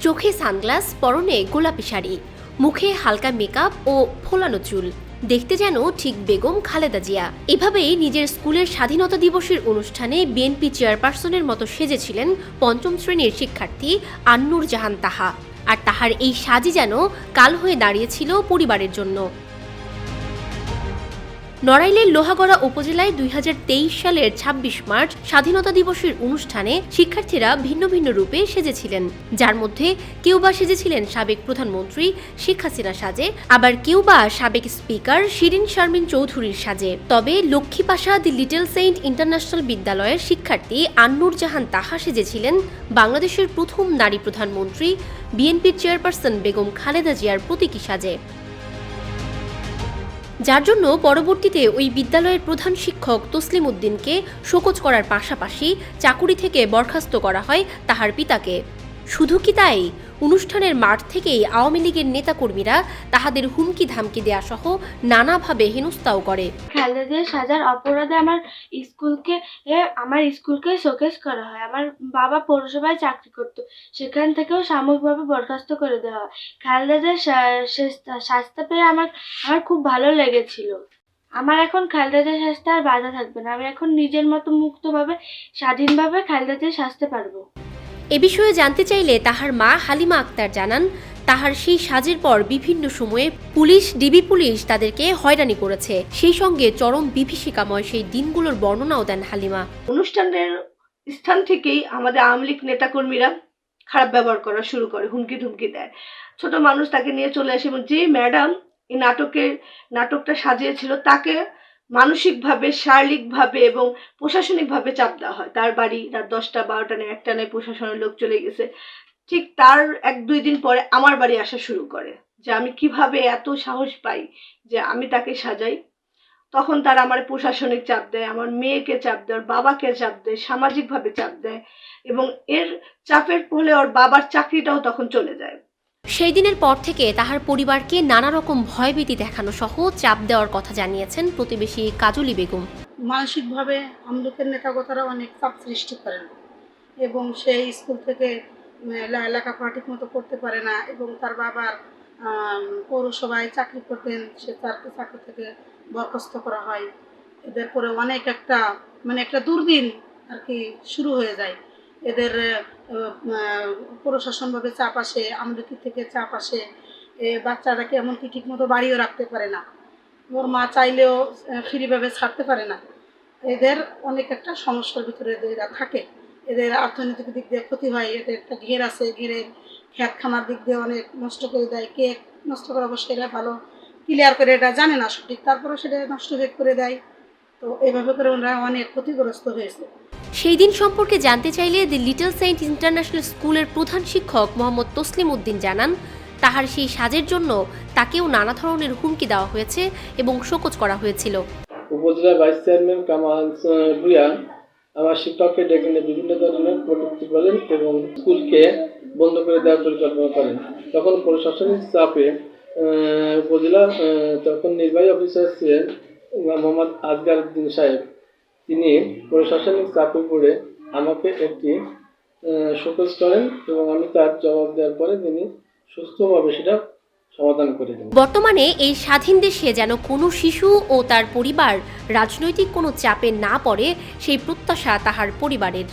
চোখে সানগ্লাস, পরনে গোলাপি শাড়ি, মুখে হালকা মেকআপ ও ফোলানো চুল, দেখতে যেন ঠিক বেগম খালেদা জিয়া। এভাবেই নিজের স্কুলের স্বাধীনতা দিবসের অনুষ্ঠানে বিএনপি চেয়ারপারসনের মতো সেজেছিলেন পঞ্চম শ্রেণীর শিক্ষার্থী আন্নুর জাহান তাহা। আর তাহার এই সাজই যেন কাল হয়ে দাঁড়িয়েছিল পরিবারের জন্য। নড়াইলের লোহাগড়া উপজেলায় 2023 সালের 26 মার্চ স্বাধীনতা দিবসের অনুষ্ঠানে শিক্ষার্থীরা ভিন্ন ভিন্ন রূপে সেজেছিলেন, যার মধ্যে কেউ বা সেজেছিলেন সাবেক প্রধানমন্ত্রী শেখ হাসিনা সাজে, আবার কেউ বা সাবেক স্পিকার শিরিন শারমিন চৌধুরীর সাজে। তবে লক্ষ্মীপাশা দি লিটল সেইন্ট ইন্টারন্যাশনাল বিদ্যালয়ের শিক্ষার্থী আন্নুর জাহান তাহা সেজেছিলেন বাংলাদেশের প্রথম নারী প্রধানমন্ত্রী বিএনপির চেয়ারপারসন বেগম খালেদা জিয়ার প্রতীকী সাজে, যার জন্য পরবর্তীতে ওই বিদ্যালয়ের প্রধান শিক্ষক তসলিম উদ্দিনকে শোকজ করার পাশাপাশি চাকুরি থেকে বরখাস্ত করা হয় তাহার পিতাকে। শুধু কি তাই, অনুষ্ঠানের মাঠ থেকেই আওয়ামী লীগের নেতাকর্মীরা তাহাদের হুমকি ধামকি দেয়া সহ নানাভাবে হেনস্থাও করে। খালেদা সাজার অপরাধে আমার স্কুলকে শোকেস করা হয়। আমার বাবা পৌরসভায় চাকরি করত, সেখান থেকেও সাময়িকভাবে বরখাস্ত করে দেওয়া হয়। খালেদার শাস্তি পেয়ে আমার খুব ভালো লেগেছিল। আমার এখন খালেদার শাস্তি আর বাধা থাকবে না। আমি এখন নিজের মতো মুক্তভাবে স্বাধীনভাবে খালেদার শাস্তি পারবো। এ বিষয়ে জানতে চাইলে তাহার মা হালিমা আক্তার জানান, তাহার সেই সাজের পর বিভিন্ন সময়ে ডিবি পুলিশ তাদেরকে হয়রানি করেছে। সেই সঙ্গে চরম বিভীষিকাময় সেই দিনগুলোর বর্ণনাও দেন হালিমা। অনুষ্ঠানের স্থান থেকেই আমাদের আওয়ামী লীগ নেতাকর্মীরা খারাপ ব্যবহার করা শুরু করে, হুমকি ধুমকি দেয়। ছোট মানুষ তাকে নিয়ে চলে আসে এবং যে ম্যাডাম এই নাটকটা সাজিয়েছিল তাকে মানসিকভাবে, শারীরিকভাবে এবং প্রশাসনিকভাবে চাপ দেওয়া হয়। তার বাড়ি রাত 10টা 12টা না 1টা নয় প্রশাসনের লোক চলে গেছে। ঠিক তার 1-2 দিন পরে আমার বাড়ি আসা শুরু করে, যে আমি কিভাবে এত সাহস পাই যে আমি তাকে সাজাই। তখন তারা আমার প্রশাসনিক চাপ দেয়, আমার মেয়েকে চাপ দেয়, ওর বাবাকে চাপ দেয়, সামাজিকভাবে চাপ দেয় এবং এর চাপের ফলে ওর বাবার চাকরিটাও তখন চলে যায়। সেই দিনের পর থেকে তাহার পরিবারকে নানা রকম ভয়ভীতি দেখানো সহ চাপ দেওয়ার কথা জানিয়েছেন প্রতিবেশী কাজলী বেগম। মানসিকভাবে আমলুকের নেতাগোতারা অনেক চাপ সৃষ্টি করেন এবং সেই স্কুল থেকে লেখাপড়া ঠিক মতো করতে পারে না এবং তার বাবার পৌরসভায় চাকরি করতেন, সে তাকে চাকরি থেকে বরখাস্ত করা হয়। এদের পরে অনেক একটা দুর্দিন আর কি শুরু হয়ে যায়। এদের প্রশাসনভাবে চাপ আসে, আমলকি থেকে চাপ আসে, বাচ্চাটাকে এমনকি ঠিকমতো বাড়িও রাখতে পারে না, ওর মা চাইলেও ফ্রিভাবে ছাড়তে পারে না। এদের অনেক একটা সমস্যার ভিতরে এরা থাকে। এদের অর্থনৈতিক দিক দিয়ে ক্ষতি হয়। এদের একটা ঘের আছে, ঘেরের খেত খামার দিক দিয়ে অনেক নষ্ট করে দেয়। কে নষ্ট করে অবশ্যই এরা ভালো ক্লিয়ার করে এটা জানে না সঠিক, তারপরেও সেটা নষ্ট করে দেয়। তো এইভাবে করে ওরা অনেক ক্ষতিগ্রস্ত হয়েছে। সেই দিন সম্পর্কে জানতে চাইলে দি লিটল সেইন্ট ইন্টারন্যাশনাল স্কুলের প্রধান শিক্ষক মোহাম্মদ তসলিম উদ্দিন জানান, তাহার সেই সাজের জন্য তাকেও নানা ধরনের হুমকি দেওয়া হয়েছে এবং শোকজ করা হয়েছিল। উপজেলা ভাইস চেয়ারম্যান কামাল ভুঁইয়া আমার শিক্ষককে ডেকে নিয়ে বিভিন্ন ধরনের কটূক্তি বলেন এবং স্কুলকে বন্ধ করে দেওয়ার পরিকল্পনা করেন। তখন প্রশাসনিক চাপে উপজেলা তখন নির্বাহী অফিসার ছিলেন মোহাম্মদ আসগার উদ্দিন সাহেব, তিনি প্রশাসনিক চাপে পড়ে আমাকে একটি শোকজ করেন এবং আমি তার জবাব দেওয়ার পরে তিনি সুস্থভাবে সেটা সমাধান করে দেন। বর্তমানে এই স্বাধীন দেশে যেন কোনো শিশু ও তার পরিবার রাজনৈতিক কোনো চাপে না পড়ে, সেই প্রত্যাশা তাহার পরিবারের।